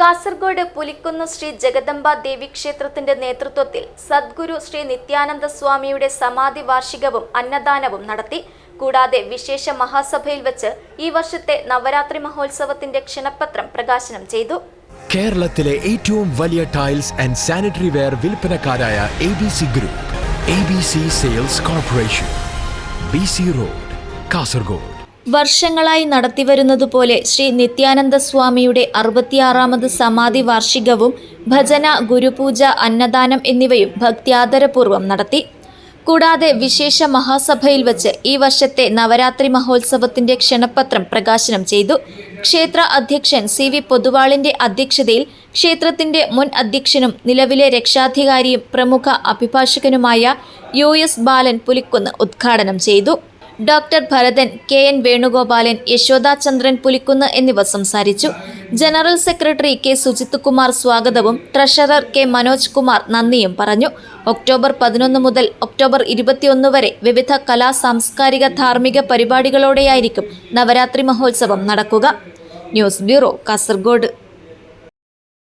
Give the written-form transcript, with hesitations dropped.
കാസർഗോഡ് പുലിക്കുന്ന് ശ്രീ ജഗദംബ ദേവി ക്ഷേത്രത്തിന്റെ നേതൃത്വത്തിൽ സദ്ഗുരു ശ്രീ നിത്യാനന്ദ സ്വാമിയുടെ സമാധി വാർഷികവും അന്നദാനവും നടത്തി. കൂടാതെ വിശേഷ മഹാസഭയിൽ വെച്ച് ഈ വർഷത്തെ നവരാത്രി മഹോത്സവത്തിന്റെ ക്ഷണപത്രം പ്രകാശനം ചെയ്തു. കേരളത്തിലെ ഏറ്റവും വലിയ ടൈൽസ് ആൻഡ് സാനിറ്ററി വെയർ വിൽപ്പനക്കാരായ ABC group, ABC sales corporation, BC road, Kasaragod. വർഷങ്ങളായി നടത്തിവരുന്നതുപോലെ ശ്രീ നിത്യാനന്ദ സ്വാമിയുടെ 66ാമത് സമാധി വാർഷികവും ഭജന, ഗുരുപൂജ, അന്നദാനം എന്നിവയും ഭക്ത്യാദരപൂർവ്വം നടത്തി. കൂടാതെ വിശേഷ മഹാസഭയിൽ വെച്ച് ഈ വർഷത്തെ നവരാത്രി മഹോത്സവത്തിന്റെ ക്ഷണപത്രം പ്രകാശനം ചെയ്തു. ക്ഷേത്ര അധ്യക്ഷൻ CV പൊതുവാളിന്റെ അധ്യക്ഷതയിൽ ക്ഷേത്രത്തിന്റെ മുൻ അധ്യക്ഷനും നിലവിലെ രക്ഷാധികാരിയും പ്രമുഖ അഭിഭാഷകനുമായ US ബാലൻ പുലിക്കുന്ന് ഉദ്ഘാടനം ചെയ്തു. ഡോക്ടർ ഭരതൻ, KN വേണുഗോപാലൻ, യശോദാചന്ദ്രൻ പുലിക്കുന്ന് എന്നിവർ സംസാരിച്ചു. General secretary K Sujith Kumar സ്വാഗതവും ട്രഷറർ K മനോജ് കുമാർ നന്ദിയും പറഞ്ഞു. ഒക്ടോബർ 11 മുതൽ ഒക്ടോബർ 21 വരെ വിവിധ കലാ, സാംസ്കാരിക, ധാർമ്മിക പരിപാടികളോടെയായിരിക്കും നവരാത്രി മഹോത്സവം നടക്കുക. News bureau, Kasaragod.